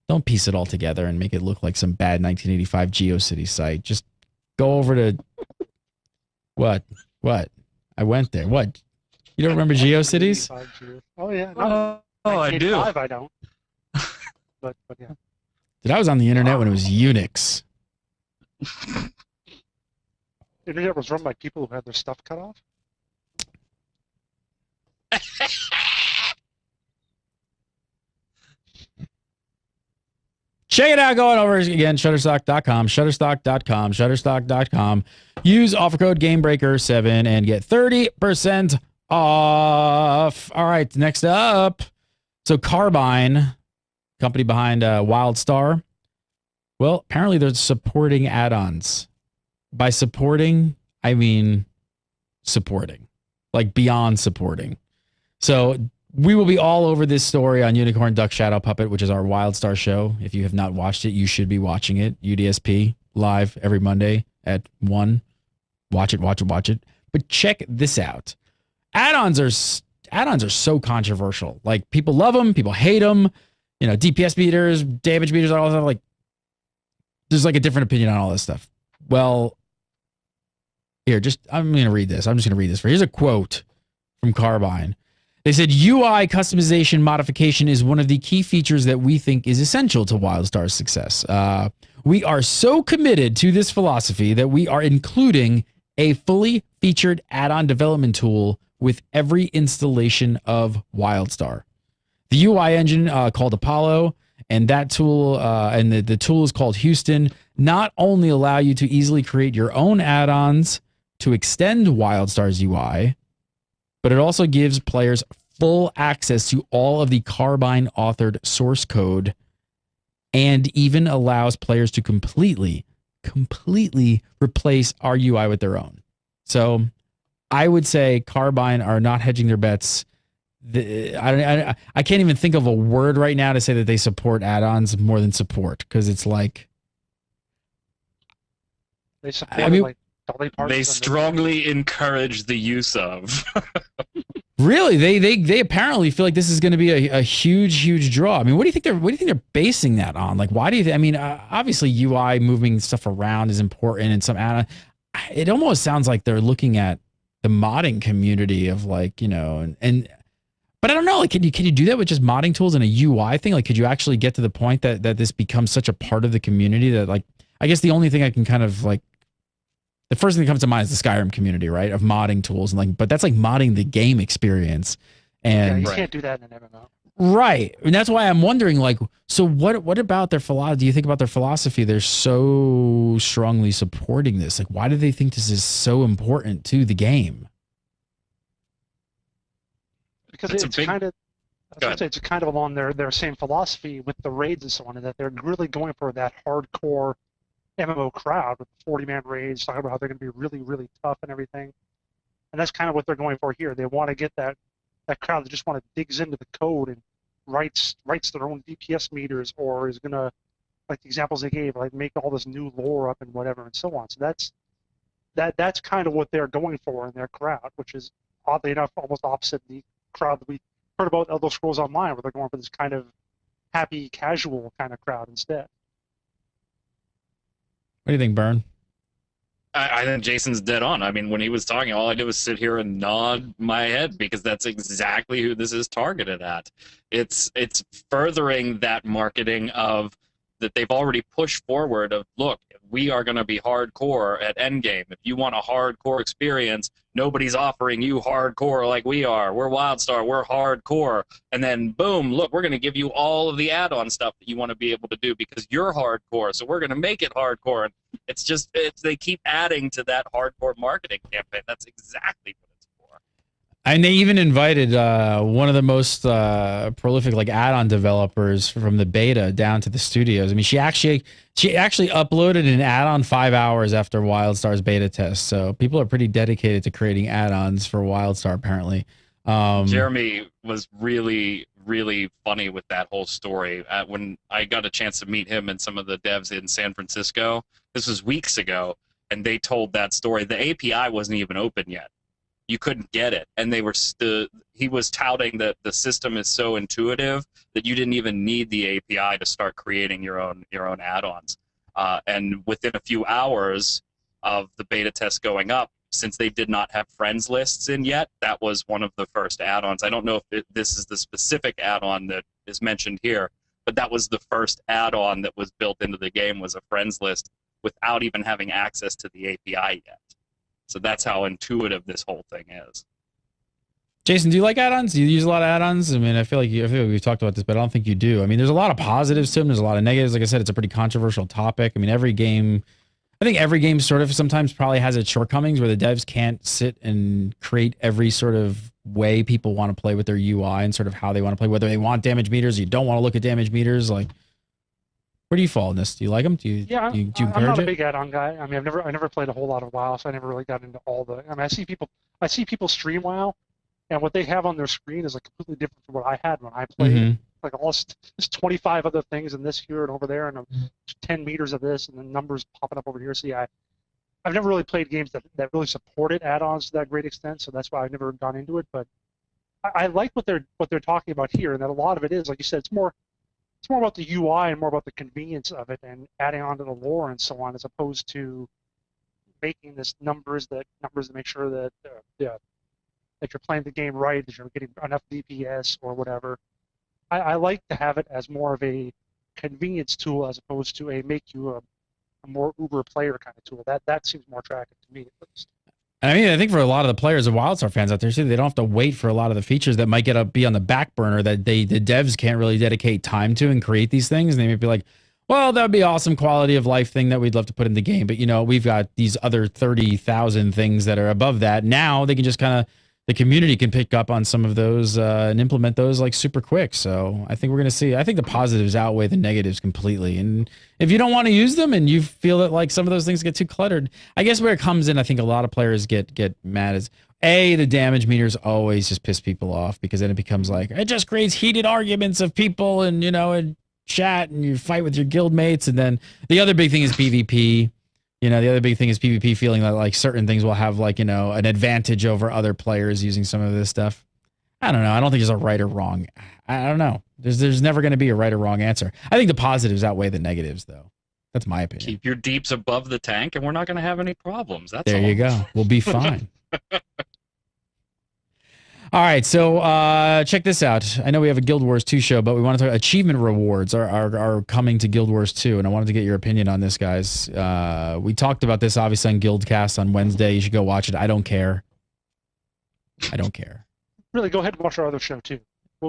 Speaker 1: don't piece it all together and make it look like some bad 1985 GeoCities site. Just go over to what? I went there. What? You don't remember GeoCities?
Speaker 3: Oh yeah. No.
Speaker 4: I do.
Speaker 3: I don't. But yeah.
Speaker 1: Dude, I was on the internet when it was Unix.
Speaker 3: The internet was run by people who had their stuff cut off.
Speaker 1: Check it out. Going over again, Shutterstock.com, Shutterstock.com. Use offer code GameBreaker7 and get 30% off. All right, next up. So Carbine, company behind WildStar. Well, apparently they're supporting add-ons. By supporting, I mean supporting. Like beyond supporting. So we will be all over this story on Unicorn Duck Shadow Puppet, which is our WildStar show. If you have not watched it, you should be watching it. UDSP, live every Monday at 1. Watch it. But check this out. Add-ons are so controversial. Like, people love them, people hate them. You know, DPS meters, damage meters, all that stuff. Like, there's like a different opinion on all this stuff. Well, here, I'm going to read this. I'm just going to read this. Here's a quote from Carbine. They said, UI customization modification is one of the key features that we think is essential to WildStar's success. We are so committed to this philosophy that we are including a fully featured add-on development tool with every installation of WildStar. The UI engine called Apollo, and that tool, and the tool is called Houston, not only allow you to easily create your own add-ons to extend WildStar's UI, but it also gives players full access to all of the Carbine authored source code and even allows players to completely replace our UI with their own. So I would say Carbine are not hedging their bets. I can't even think of a word right now to say that they support add-ons more than support, because it's like
Speaker 3: They support
Speaker 1: I mean,
Speaker 3: like dolly parts.
Speaker 4: They strongly encourage the use of.
Speaker 1: really, they apparently feel like this is going to be a huge draw. I mean, what do you think they're basing that on? Like, why do you? I mean, obviously UI moving stuff around is important, and some add-on. It almost sounds like they're looking at the modding community of like, you know, and but I don't know, like, can you do that with just modding tools and a UI thing? Like, could you actually get to the point that this becomes such a part of the community that, like, I guess the only thing I can kind of like, the first thing that comes to mind is the Skyrim community, right? Of modding tools and like, but that's like modding the game experience. And
Speaker 3: you can't do that in an MMO.
Speaker 1: Right. And that's why I'm wondering, like, so what about their philosophy? Do you think about their philosophy? They're so strongly supporting this. Like, why do they think this is so important to the game?
Speaker 3: Because it's kind of, it's kind of along their same philosophy with the raids and so on, and that they're really going for that hardcore MMO crowd with 40-man raids, talking about how they're going to be really, really tough and everything. And that's kind of what they're going for here. They want to get that crowd that just want to digs into the code and writes their own DPS meters, or is going to, like the examples they gave, like make all this new lore up and whatever and so on. So that's kind of what they're going for in their crowd, which is oddly enough almost opposite the crowd that we heard about Elder Scrolls Online, where they're going for this kind of happy, casual kind of crowd instead.
Speaker 1: What do you think, Byrne?
Speaker 4: I think Jason's dead on. I mean, when he was talking, all I did was sit here and nod my head, because that's exactly who this is targeted at. It's furthering that marketing of that they've already pushed forward of, look, we are going to be hardcore at Endgame. If you want a hardcore experience, nobody's offering you hardcore like we are. We're WildStar, we're hardcore. And then, boom, look, we're going to give you all of the add-on stuff that you want to be able to do because you're hardcore, so we're going to make it hardcore. And it's just, they keep adding to that hardcore marketing campaign. That's exactly what it's for.
Speaker 1: And they even invited one of the most prolific like add-on developers from the beta down to the studios. I mean, she actually uploaded an add-on 5 hours after WildStar's beta test. So people are pretty dedicated to creating add-ons for WildStar, apparently.
Speaker 4: Jeremy was really, really funny with that whole story. When I got a chance to meet him and some of the devs in San Francisco, this was weeks ago, and they told that story. The API wasn't even open yet. You couldn't get it, and he was touting that the system is so intuitive that you didn't even need the API to start creating your own add-ons. And within a few hours of the beta test going up, since they did not have friends lists in yet, that was one of the first add-ons. I don't know if this is the specific add-on that is mentioned here, but that was the first add-on that was built into the game, was a friends list without even having access to the API yet. So that's how intuitive this whole thing is.
Speaker 1: Jason, do you like add-ons? Do you use a lot of add-ons? I mean, I feel like we've talked about this, but I don't think you do. I mean, there's a lot of positives to them. There's a lot of negatives. Like I said, it's a pretty controversial topic. I mean, I think every game sort of sometimes probably has its shortcomings where the devs can't sit and create every sort of way people want to play with their UI and sort of how they want to play, whether they want damage meters, you don't want to look at damage meters. Like, where do you fall in this? Do you like them? Do you
Speaker 3: I'm not a big add-on guy. I mean, I never played a whole lot of WoW, so I never really got into all the. I mean, I see people stream WoW, and what they have on their screen is like completely different from what I had when I played.
Speaker 1: Mm-hmm.
Speaker 3: Like all this 25 other things, and this here and over there, and 10 meters of this, and the numbers popping up over here. So yeah, I've never really played games that really supported add-ons to that great extent, so that's why I've never gone into it. But I like what they're talking about here, and that a lot of it is, like you said, it's more about the UI and more about the convenience of it and adding on to the lore and so on, as opposed to making this numbers to make sure that that you're playing the game right, that you're getting enough DPS or whatever. I like to have it as more of a convenience tool as opposed to a make you a more uber player kind of tool. That seems more attractive to me, at least.
Speaker 1: I mean, I think for a lot of the players of WildStar fans out there, too, they don't have to wait for a lot of the features that might be on the back burner that the devs can't really dedicate time to and create these things. And they might be like, well, that would be awesome quality of life thing that we'd love to put in the game. But, you know, we've got these other 30,000 things that are above that. Now they can just kind of the community can pick up on some of those and implement those like super quick. So I think we're going to see, I think the positives outweigh the negatives completely. And if you don't want to use them and you feel that like some of those things get too cluttered, I guess where it comes in, I think a lot of players get mad is the damage meters always just piss people off, because then it becomes like, it just creates heated arguments of people and, you know, and chat and you fight with your guild mates. And then the other big thing is PvP. You know, the other big thing is PvP feeling that like certain things will have like, you know, an advantage over other players using some of this stuff. I don't know. I don't think there's a right or wrong. I don't know. There's never going to be a right or wrong answer. I think the positives outweigh the negatives, though. That's my opinion.
Speaker 4: Keep your deeps above the tank, and we're not going to have any problems. That's
Speaker 1: there
Speaker 4: all.
Speaker 1: You go. We'll be fine. All right, so check this out. I know we have a Guild Wars 2 show, but we want to talk achievement rewards are coming to Guild Wars 2, and I wanted to get your opinion on this, guys. We talked about this obviously on Guildcast on Wednesday. You should go watch it. I don't care. I don't care.
Speaker 3: Really, go ahead and watch our other show too.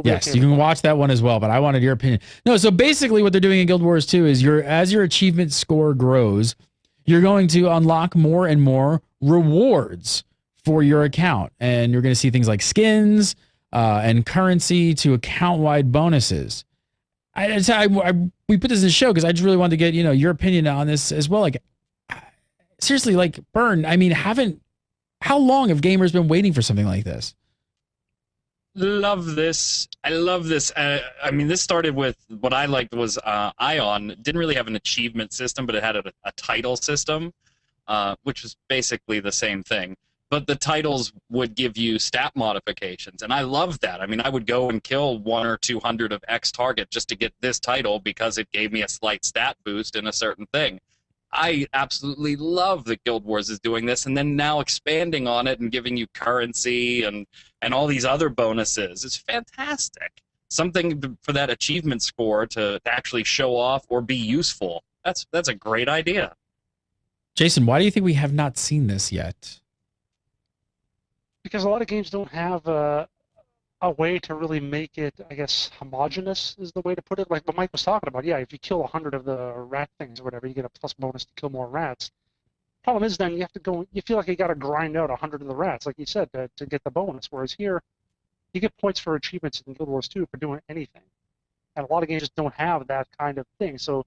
Speaker 1: Yes, you can watch that one as well, but I wanted your opinion. No, so basically what they're doing in Guild Wars 2 is as your achievement score grows, you're going to unlock more and more rewards for your account, and you're going to see things like skins and currency to account-wide bonuses. We put this in the show because I just really wanted to get your opinion on this as well. Like, seriously, like Burn. I mean, how long have gamers been waiting for something like this?
Speaker 4: Love this. I love this. I mean, this started with what I liked was Ion. Didn't really have an achievement system, but it had a title system, which was basically the same thing. But the titles would give you stat modifications, and I loved that. I mean, I would go and kill 100 or 200 of X target just to get this title because it gave me a slight stat boost in a certain thing. I absolutely love that Guild Wars is doing this, and then now expanding on it and giving you currency and all these other bonuses. It's fantastic. Something for that achievement score to actually show off or be useful. That's a great idea.
Speaker 1: Jason, why do you think we have not seen this yet?
Speaker 3: Because a lot of games don't have a way to really make it, I guess, homogenous is the way to put it. Like what Mike was talking about. Yeah, if you kill 100 of the rat things or whatever, you get a plus bonus to kill more rats. Problem is then you have to go, you feel like you got to grind out 100 of the rats, like you said, to get the bonus. Whereas here, you get points for achievements in Guild Wars 2 for doing anything. And a lot of games just don't have that kind of thing. So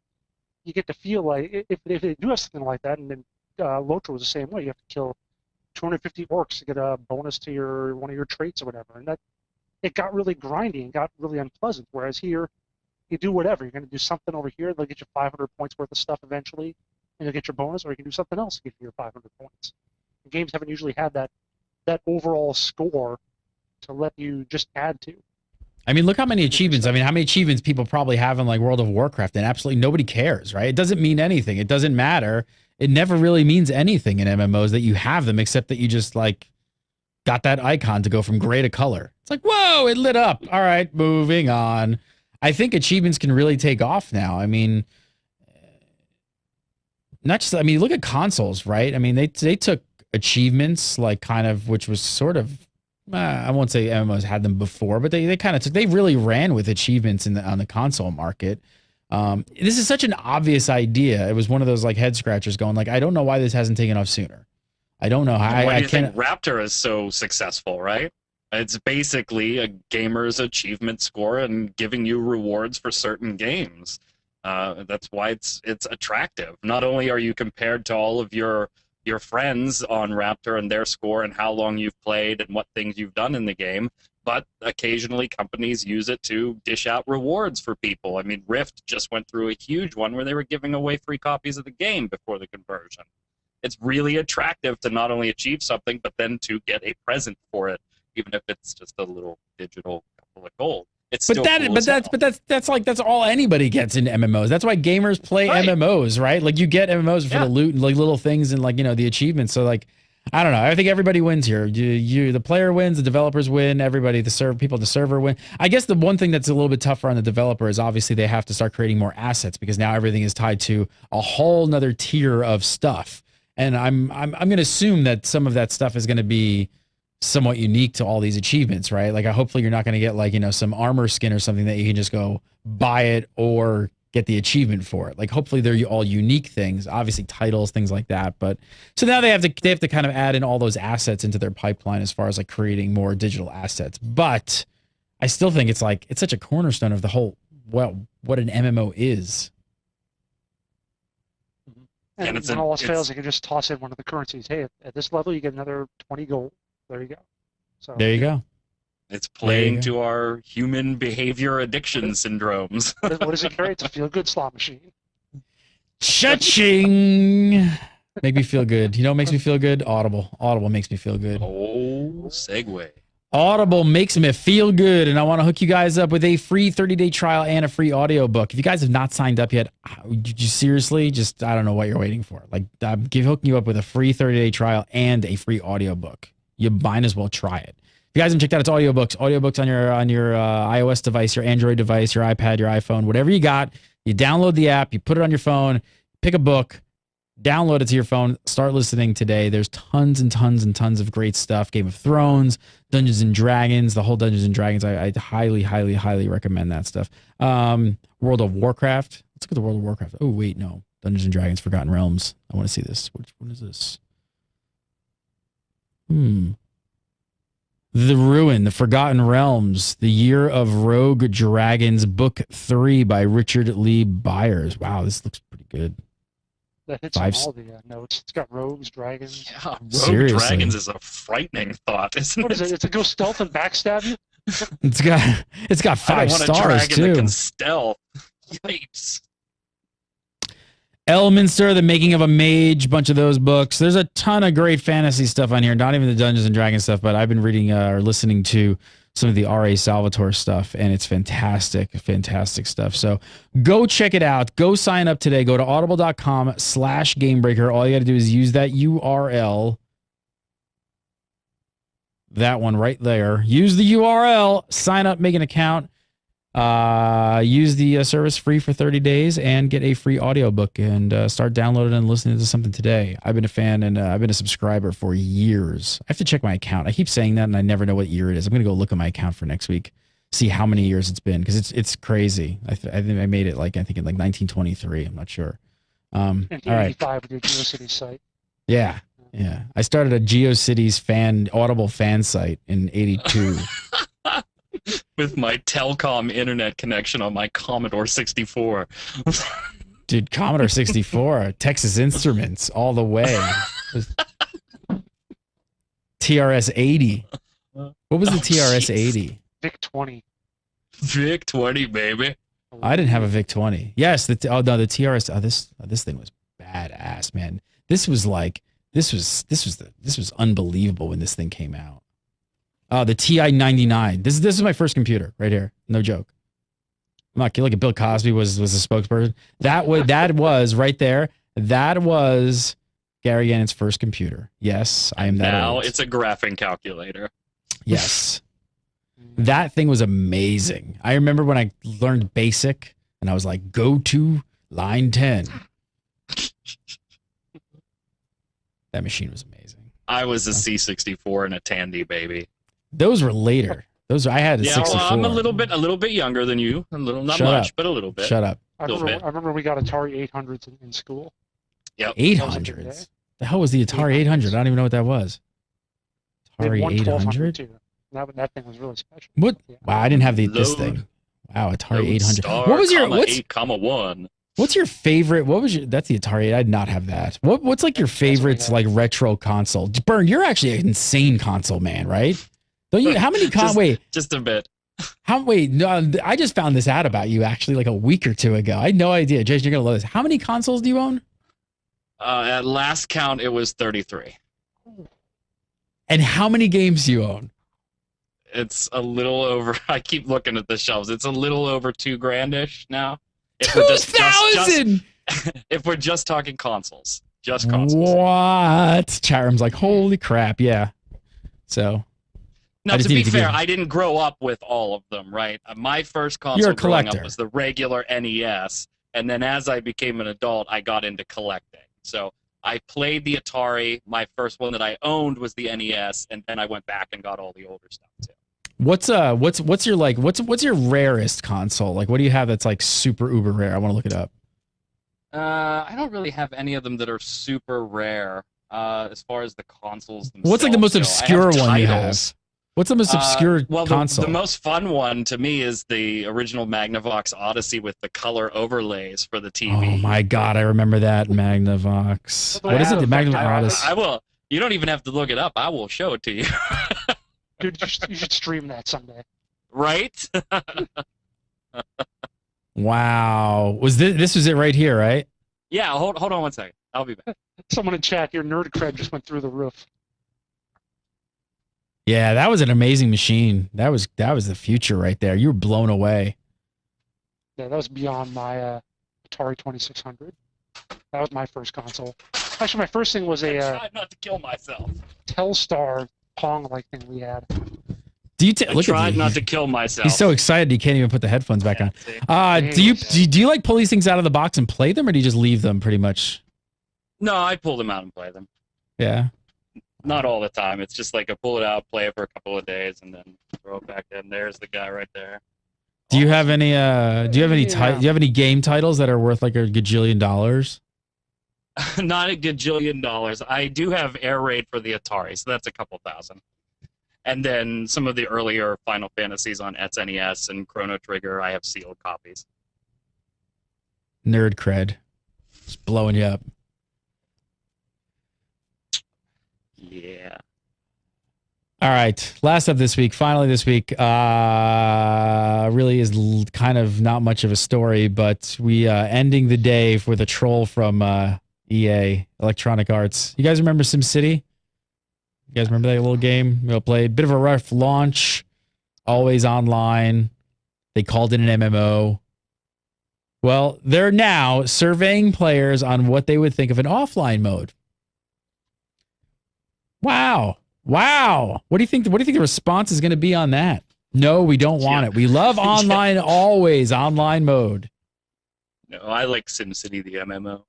Speaker 3: you get to feel like, if they do have something like that, and then Lotra was the same way, you have to kill 250 orcs to get a bonus to one of your traits or whatever. And that it got really grindy and got really unpleasant. Whereas here, you do whatever. You're going to do something over here. They'll get you 500 points worth of stuff eventually, and you'll get your bonus, or you can do something else to get you your 500 points. And games haven't usually had that overall score to let you just add to.
Speaker 1: I mean, look how many achievements. I mean, how many achievements people probably have in like World of Warcraft, and absolutely nobody cares, right? It doesn't mean anything. It doesn't matter. It never really means anything in MMOs that you have them, except that you just like got that icon to go from gray to color. It's like, whoa, it lit up. All right, moving on. I think achievements can really take off now. I mean, not just, I mean, look at consoles, right? I mean, they took achievements like kind of, which was sort of, I won't say MMOs had them before, but they kind of took, they really ran with achievements on the console market. This is such an obvious idea. It was one of those like head scratchers going like, I don't know why this hasn't taken off sooner. I don't know.
Speaker 4: Why do you think Raptor is so successful, right? It's basically a gamer's achievement score and giving you rewards for certain games. That's why it's attractive. Not only are you compared to all of your friends on Raptor and their score and how long you've played and what things you've done in the game, but occasionally companies use it to dish out rewards for people. I mean, Rift just went through a huge one where they were giving away free copies of the game before the conversion. It's really attractive to not only achieve something, but then to get a present for it, even if it's just a little digital couple of gold. It's still cool as hell.
Speaker 1: That's all anybody gets in MMOs. That's why gamers play MMOs, right? Like you get MMOs for the loot and like little things and like, the achievements. So like, I don't know. I think everybody wins here. The player wins, the developers win, everybody, people at the server win. I guess the one thing that's a little bit tougher on the developer is obviously they have to start creating more assets because now everything is tied to a whole nother tier of stuff. And I'm going to assume that some of that stuff is going to be somewhat unique to all these achievements, right? Like hopefully you're not going to get like, some armor skin or something that you can just go buy it or get the achievement for it. Like hopefully they're all unique things, obviously titles, things like that. But so now they have to kind of add in all those assets into their pipeline as far as like creating more digital assets. But I still think it's such a cornerstone of the whole what an MMO is.
Speaker 3: And when all else fails, you can just toss in one of the currencies. Hey, at this level, you get another 20 gold. There you go. So
Speaker 1: there you go.
Speaker 4: It's playing to our human behavior addiction syndromes.
Speaker 3: What does it carry? It's a feel-good slot machine.
Speaker 1: Cha-ching! Make me feel good. You know what makes me feel good? Audible. Audible makes me feel good.
Speaker 4: Oh, segue.
Speaker 1: Audible makes me feel good, and I want to hook you guys up with a free 30-day trial and a free audiobook. If you guys have not signed up yet, you seriously just, I don't know what you're waiting for. Like, I'm hooking you up with a free 30-day trial and a free audiobook. You might as well try it. If you guys haven't checked out, it's audiobooks on your iOS device, your Android device, your iPad, your iPhone, whatever you got. You download the app, you put it on your phone, pick a book, download it to your phone, start listening today. There's tons and tons and tons of great stuff. Game of Thrones, Dungeons and Dragons, the whole Dungeons and Dragons. I highly, highly, highly recommend that stuff. World of Warcraft. Let's look at the World of Warcraft. Oh, wait, no. Dungeons and Dragons, Forgotten Realms. I want to see this. Which one is this? The Ruin, The Forgotten Realms, The Year of Rogue Dragons, Book 3 by Richard Lee Byers. Wow, this looks pretty good.
Speaker 3: That hits on all the notes. It's got rogues, dragons.
Speaker 4: Yeah, rogue dragons is a frightening thought, isn't it?
Speaker 3: What is it? It's a go stealth and backstab you?
Speaker 1: It's got 5 stars,
Speaker 4: I want a dragon
Speaker 1: too.
Speaker 4: that can stealth. Yikes.
Speaker 1: Elminster, The Making of a Mage, bunch of those books. There's a ton of great fantasy stuff on here. Not even the Dungeons and Dragons stuff, but I've been reading or listening to some of the R.A. Salvatore stuff, and it's fantastic, fantastic stuff. So go check it out. Go sign up today. Go to audible.com/gamebreaker. All you got to do is use that URL. That one right there. Use the URL, sign up, make an account. Use the service free for 30 days and get a free audiobook and start downloading and listening to something today. I've been a fan and I've been a subscriber for years. I have to check my account. I keep saying that and I never know what year it is. I'm going to go look at my account for next week, see how many years it's been, because it's crazy. I think I made it in 1923. I'm not sure. All right.
Speaker 3: with your GeoCities site.
Speaker 1: Yeah. Yeah. I started a GeoCities Audible fan site in 82.
Speaker 4: With my telecom internet connection on my Commodore 64.
Speaker 1: Dude, Commodore 64, Texas Instruments, all the way. TRS-80. What was the TRS-80?
Speaker 3: VIC-20.
Speaker 4: VIC-20, baby.
Speaker 1: I didn't have a VIC-20. Yes, the TRS. This thing was badass, man. This was unbelievable when this thing came out. The TI-99. This is my first computer right here. No joke. I'm not kidding. Like Bill Cosby was a spokesperson. That was right there. That was Gary Gannon's first computer. Yes, I am that
Speaker 4: now
Speaker 1: old.
Speaker 4: It's a graphing calculator.
Speaker 1: Yes. That thing was amazing. I remember when I learned BASIC and I was like, go to line 10. That machine was amazing.
Speaker 4: I was a C64 and a Tandy, baby.
Speaker 1: Those were later. I had a 64.
Speaker 4: Well, I'm a little bit younger than you. Not
Speaker 1: Shut
Speaker 4: much,
Speaker 1: up.
Speaker 4: but a little bit.
Speaker 1: Shut up.
Speaker 3: I remember we got Atari 800s in school.
Speaker 4: Yep.
Speaker 1: 800s. The hell was the Atari 800? I don't even know what that was. Atari 800?
Speaker 3: That thing was really special.
Speaker 1: What?
Speaker 3: Yeah.
Speaker 1: Wow, I didn't have this thing. Wow, Atari 800.
Speaker 4: Star,
Speaker 1: What was your
Speaker 4: 8,1?
Speaker 1: What's your favorite? That's the Atari 8. I did not have that. What's like your favorite like retro console? Burn, you're actually an insane console man, right? Don't you? How many
Speaker 4: just a bit.
Speaker 1: No, I just found this out about you actually like a week or two ago. I had no idea. Jason, you're gonna love this. How many consoles do you own?
Speaker 4: At last count, it was 33.
Speaker 1: And how many games do you own?
Speaker 4: It's a little over. I keep looking at the shelves. It's a little over $2,000-ish now.
Speaker 1: 2,000.
Speaker 4: If we're just talking consoles, just consoles.
Speaker 1: What? Chat room's like, holy crap, yeah. So.
Speaker 4: Now, to be fair, I didn't grow up with all of them, right? My first console growing up was the regular NES, and then as I became an adult, I got into collecting. So I played the Atari. My first one that I owned was the NES, and then I went back and got all the older stuff too.
Speaker 1: What's your like what's your rarest console? Like what do you have that's like super uber rare? I want to look it up.
Speaker 4: I don't really have any of them that are super rare. As far as the consoles themselves.
Speaker 1: What's like the most
Speaker 4: go.
Speaker 1: obscure one you have?
Speaker 4: Titles.
Speaker 1: What's the most obscure
Speaker 4: well,
Speaker 1: console?
Speaker 4: The most fun one to me is the original Magnavox Odyssey with the color overlays for the TV.
Speaker 1: Oh my god, I remember that Magnavox. What is it? The Magnavox Odyssey.
Speaker 4: I will. You don't even have to look it up. I will show it to you.
Speaker 3: Dude, you should stream that someday.
Speaker 4: Right?
Speaker 1: Wow. Was this was it right here, right?
Speaker 4: Yeah. Hold on 1 second. I'll be back.
Speaker 3: Someone in chat, your nerd cred just went through the roof.
Speaker 1: Yeah, that was an amazing machine. That was the future right there. You were blown away.
Speaker 3: Yeah, that was beyond my Atari 2600. That was my first console. Actually, my first thing was
Speaker 4: I
Speaker 3: a
Speaker 4: tried not to kill myself.
Speaker 3: Telstar Pong-like thing we had.
Speaker 1: Do you
Speaker 4: I
Speaker 1: look
Speaker 4: tried
Speaker 1: at
Speaker 4: not to kill myself.
Speaker 1: He's so excited he can't even put the headphones back on. Do you like pull these things out of the box and play them, or do you just leave them pretty much?
Speaker 4: No, I pull them out and play them.
Speaker 1: Yeah.
Speaker 4: Not all the time. It's just like I pull it out, play it for a couple of days, and then throw it back in. There's the guy right there.
Speaker 1: Do you have any do you have any game titles that are worth like a gajillion dollars?
Speaker 4: Not a gajillion dollars. I do have Air Raid for the Atari, so that's a couple thousand. And then some of the earlier Final Fantasies on SNES and Chrono Trigger, I have sealed copies.
Speaker 1: Nerd cred. Just blowing you up.
Speaker 4: Yeah.
Speaker 1: All right. Last up this week, finally this week, really is kind of not much of a story, but we ending the day with a troll from EA, Electronic Arts. You guys remember SimCity? You guys remember that little game we all played? Bit of a rough launch, always online. They called it an MMO. Well, they're now surveying players on what they would think of an offline mode. Wow. What do you think the response is going to be on that? No, we don't want it. We love online, always online mode.
Speaker 4: No, I like SimCity, the MMO.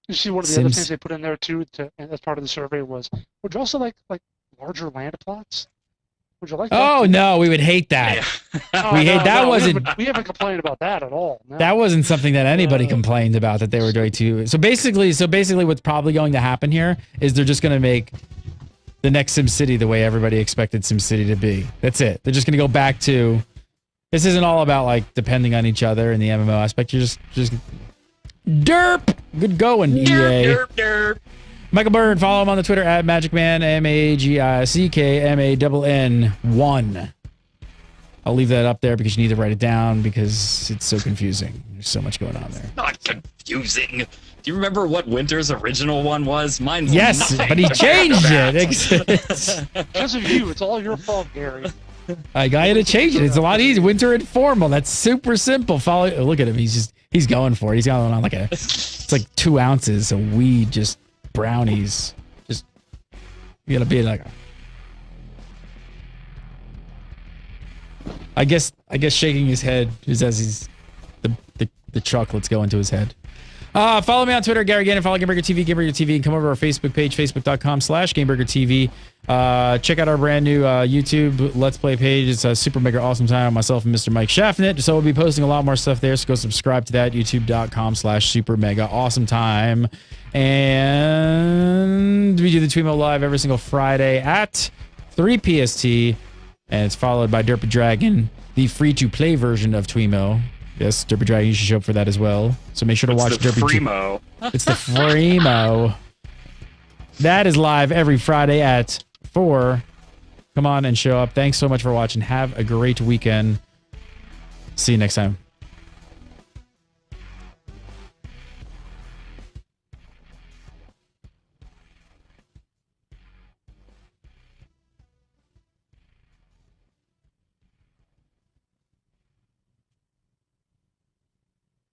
Speaker 3: You see, one of the other things they put in there too, as part of the survey was, would you also like larger land plots? Would you like that?
Speaker 1: Oh no, we would hate that.
Speaker 4: Yeah.
Speaker 1: We hate that.
Speaker 3: We haven't complained about that at all. No.
Speaker 1: That wasn't something that anybody complained about that they were doing too. So basically, what's probably going to happen here is they're just going to make the next SimCity the way everybody expected SimCity to be. That's it. They're just going to go back to. This isn't all about like depending on each other in the MMO aspect. You're just derp. Good going, EA.
Speaker 4: Derp.
Speaker 1: Michael Byrne, follow him on the Twitter at MagicMan, MAGICKMANN1. I'll leave that up there because you need to write it down because it's so confusing. There's so much going on there.
Speaker 4: Not confusing. Do you remember what Winter's original one was? Mine's
Speaker 1: yes,
Speaker 4: nothing.
Speaker 1: But he changed it.
Speaker 3: Because of you, it's all your fault, Gary.
Speaker 1: I got you to change it. It's a lot easier. Winter Informal. That's super simple. Follow. Look at him. He's going for it. He's going on like it's like 2 ounces of weed, just brownies. Just you gotta be like. I guess shaking his head is as he's the chocolates go into his head. Follow me on Twitter, Gary Gannon. Follow GameBreaker TV, GameBreaker TV, and come over to our Facebook page, facebook.com/GameBreaker TV. Check out our brand new YouTube Let's Play page. It's a super mega awesome time with myself and Mr. Mike Shaffnet. So we'll be posting a lot more stuff there. So go subscribe to that, youtube.com/super mega awesome time. And we do the TWIMMO live every single Friday at 3 PST. And it's followed by Derpy Dragon, the free-to-play version of TWIMMO. Yes, Derpy Dragon, you should show up for that as well. So make sure to watch Derpy
Speaker 4: Freemo.
Speaker 1: It's the Freemo. That is live every Friday at 4. Come on and show up. Thanks so much for watching. Have a great weekend. See you next time.